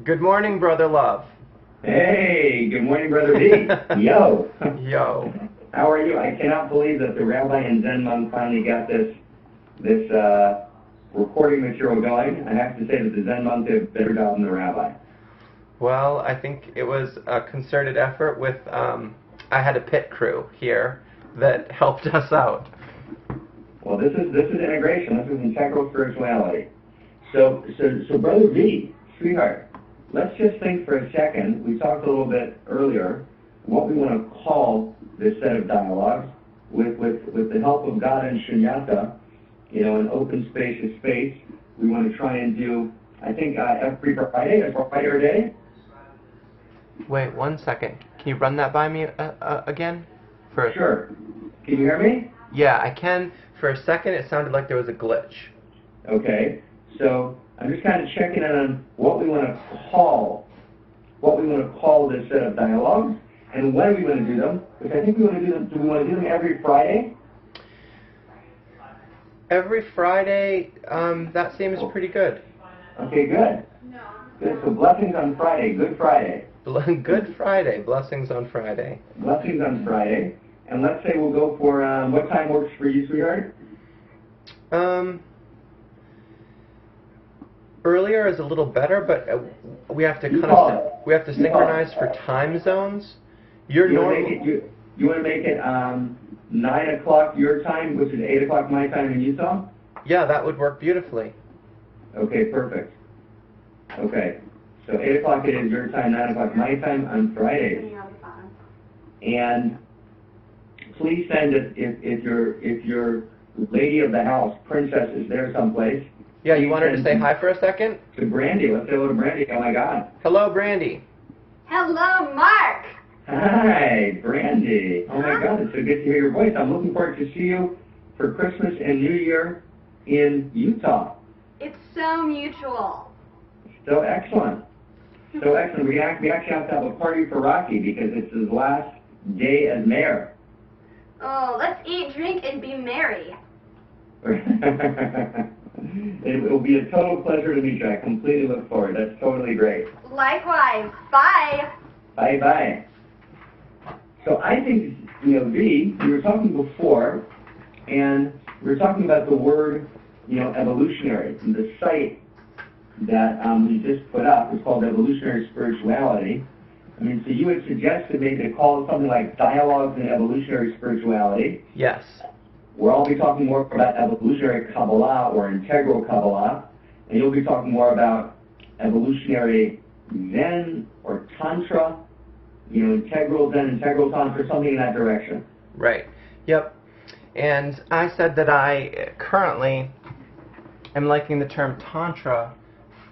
Good morning, Brother Love. Hey, good morning, Brother V. Yo. Yo. How are you? I cannot believe that the rabbi and Zen monk finally got this recording material going. I have to say that the Zen monk did a better job than the rabbi. Well, I think it was a concerted effort with, I had a pit crew here that helped us out. Well, this is integration. This is integral spirituality. So Brother V, sweetheart, let's just think for a second. We talked a little bit earlier what we want to call this set of dialogues with the help of God and Shunyata, an open, spacious space. We want to try and do, I think, every Friday, a day. Wait 1 second. Can you run that by me again? Sure. Can you hear me? Yeah, I can. For a second, it sounded like there was a glitch. Okay. So I'm just kind of checking in on what we want to call this set of dialogues and when we want to do them. Which I think we want to do them. Do we want to do them every Friday? Every Friday, that seems pretty good. Okay, good. Good. So blessings on Friday. Good Friday. Good Friday. Blessings on Friday. Blessings on Friday. And let's say we'll go for, what time works for you, sweetheart? Earlier is a little better, but we have to we have to synchronize for time zones. You want to make it 9 o'clock your time, which is 8 o'clock my time in Utah? Yeah, that would work beautifully. Okay, perfect. Okay, so 8 o'clock it is your time, 9 o'clock my time on Fridays. And please send it if your lady of the house, princess, is there someplace. Yeah, you want her to say hi for a second? To Brandy. Let's say hello to Brandy. Oh my God. Hello, Brandy. Hello, Mark. Hi, Brandy. Oh my God, it's so good to hear your voice. I'm looking forward to see you for Christmas and New Year in Utah. It's so mutual. So excellent. So excellent. We actually have to have a party for Rocky because it's his last day as mayor. Oh, let's eat, drink, and be merry. It will be a total pleasure to meet you. I completely look forward. That's totally great. Likewise. Bye. Bye-bye. So I think, V, we were talking before, and we were talking about the word, evolutionary. And the site that we just put up is called Evolutionary Spirituality. So you had suggested maybe to call it something like Dialogues in Evolutionary Spirituality. Yes. Where I'll be talking more about evolutionary Kabbalah or integral Kabbalah, and you'll be talking more about evolutionary Zen or Tantra, integral Zen, integral Tantra, something in that direction. Right. Yep. And I said that I currently am liking the term Tantra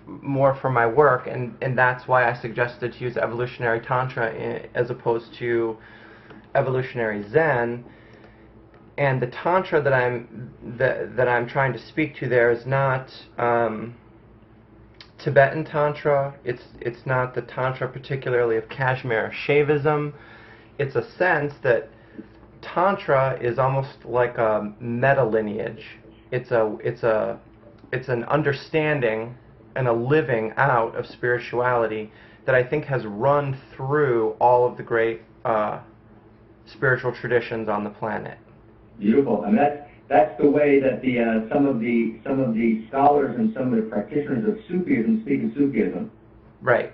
more for my work, and that's why I suggested to use evolutionary Tantra as opposed to evolutionary Zen. And the Tantra that I'm trying to speak to there is not Tibetan Tantra. It's not the Tantra particularly of Kashmir Shaivism. It's a sense that Tantra is almost like a meta lineage. It's an understanding and a living out of spirituality that I think has run through all of the great spiritual traditions on the planet. Beautiful. That's the way that some of the scholars and some of the practitioners of Sufism speak of Sufism. Right.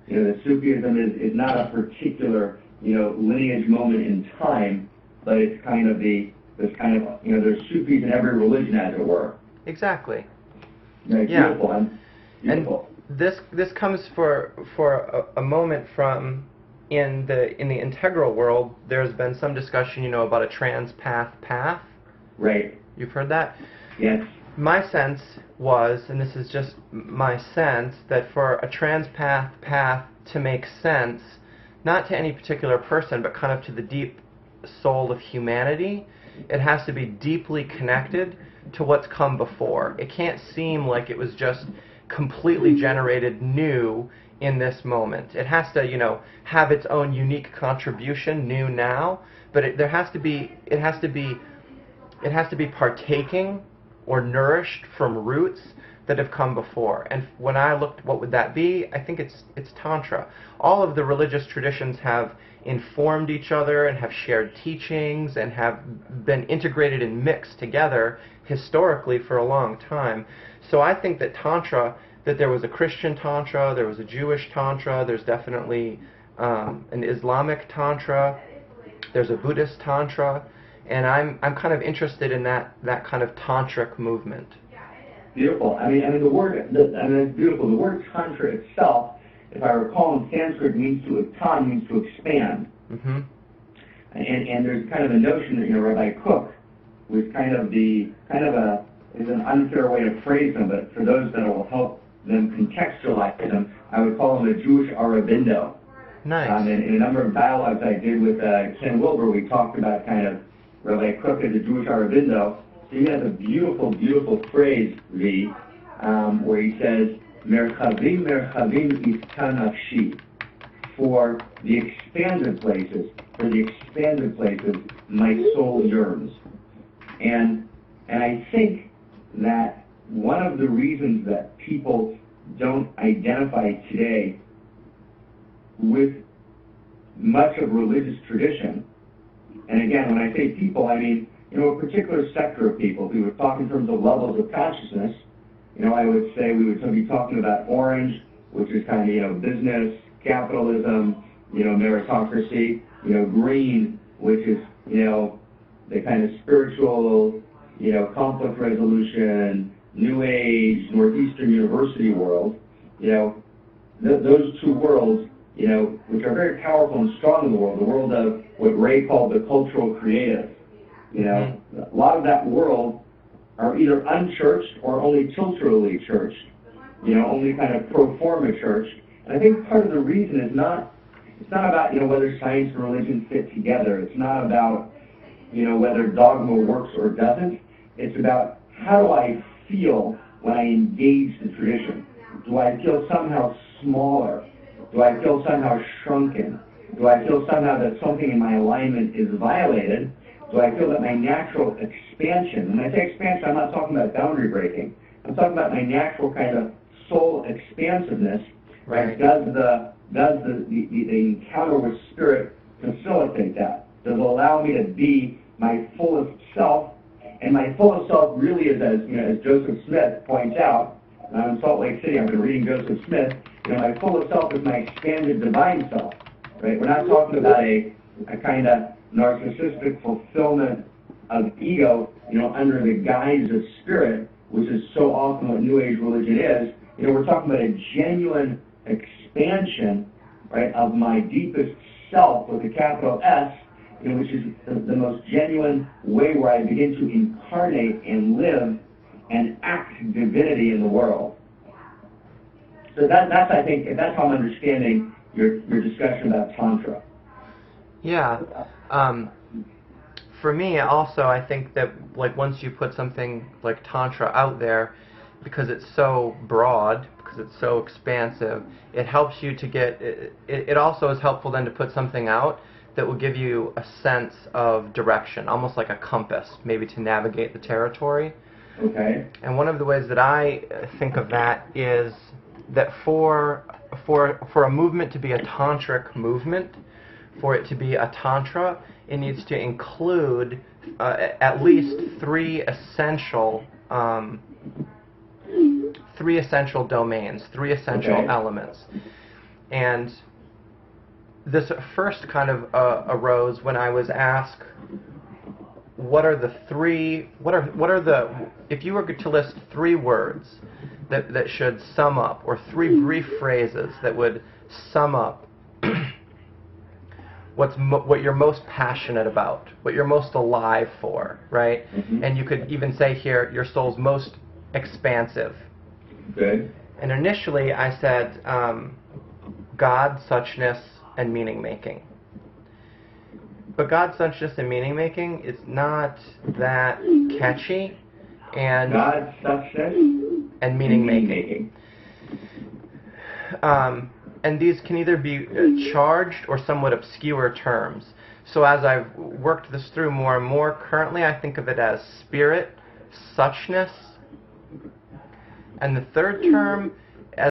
That Sufism is not a particular lineage moment in time, but it's there's Sufis in every religion, as it were. Exactly. Right, yeah. Beautiful. Beautiful. And this comes for a moment from. In the integral world, there's been some discussion, about a transpath path. Right. You've heard that? Yes. My sense was, and this is just my sense, that for a transpath path to make sense, not to any particular person, but kind of to the deep soul of humanity, it has to be deeply connected to what's come before. It can't seem like it was just completely generated new in this moment. It has to, have its own unique contribution, new now, but it has to be partaking or nourished from roots that have come before. And when I looked, what would that be? I think it's Tantra. All of the religious traditions have informed each other and have shared teachings and have been integrated and mixed together historically for a long time. So I think that Tantra, that there was a Christian Tantra, there was a Jewish Tantra, there's definitely an Islamic Tantra, there's a Buddhist Tantra, and I'm kind of interested in that kind of tantric movement. Beautiful. I mean, the word, it's beautiful. The word tantra itself, if I recall, in Sanskrit means to expand. Mm-hmm. And there's kind of a notion that, Rabbi Cook was is an unfair way to phrase them, but for those that will help them contextualize them, I would call him a Jewish Aurobindo. Nice. In a number of dialogues I did with Ken Wilber, we talked about kind of Rabbi Cook as a Jewish Aurobindo. So he has a beautiful, beautiful phrase, where he says, Merchavim, merchavim iska nafshi. For the expanded places, my soul yearns. And I think that one of the reasons that people don't identify today with much of religious tradition, and again, when I say people, I mean, a particular sector of people. If we were talking in terms of levels of consciousness, I would say we would be talking about orange, which is kind of, business, capitalism, meritocracy, green, which is, the kind of spiritual, conflict resolution, New Age, Northeastern University world, those two worlds, which are very powerful and strong in the world of what Ray called the cultural creative. A lot of that world are either unchurched or only culturally churched, only kind of pro forma church. And I think part of the reason is it's not about, whether science and religion fit together. It's not about, whether dogma works or doesn't. It's about how do I feel when I engage the tradition? Do I feel somehow smaller? Do I feel somehow shrunken? Do I feel somehow that something in my alignment is violated? Do I feel that my natural expansion, when I say expansion, I'm not talking about boundary breaking. I'm talking about my natural kind of soul expansiveness. Right. Does the encounter with spirit facilitate that? Does it allow me to be my fullest self? And my fullest self really is, as Joseph Smith points out, I'm in Salt Lake City, I've been reading Joseph Smith, my fullest self is my expanded divine self. Right? We're not talking about a kind of narcissistic fulfillment of ego, under the guise of spirit, which is so often what New Age religion is. We're talking about a genuine expansion, right, of my deepest self with a capital S, which is the most genuine way where I begin to incarnate and live and act divinity in the world. So that's I think, that's how I'm understanding your discussion about Tantra. Yeah. For me also, I think that once you put something like Tantra out there, because it's so broad, because it's so expansive, it helps you to get, it also is helpful then to put something out that will give you a sense of direction, almost like a compass, maybe to navigate the territory. Okay. And one of the ways that I think of that is that for a movement to be a tantric movement, for it to be a tantra, it needs to include at least three essential domains, three essential elements. And this first kind of arose when I was asked, if you were to list three words that should sum up, or three brief phrases that would sum up what you're most passionate about, what you're most alive for, right? Mm-hmm. And you could even say here, your soul's most expansive. Good. And initially I said God, suchness, and meaning making. But God, suchness, and meaning making is not that catchy. And God, suchness, and meaning making. And these can either be charged or somewhat obscure terms. So as I've worked this through more and more, currently I think of it as spirit, suchness, And the third term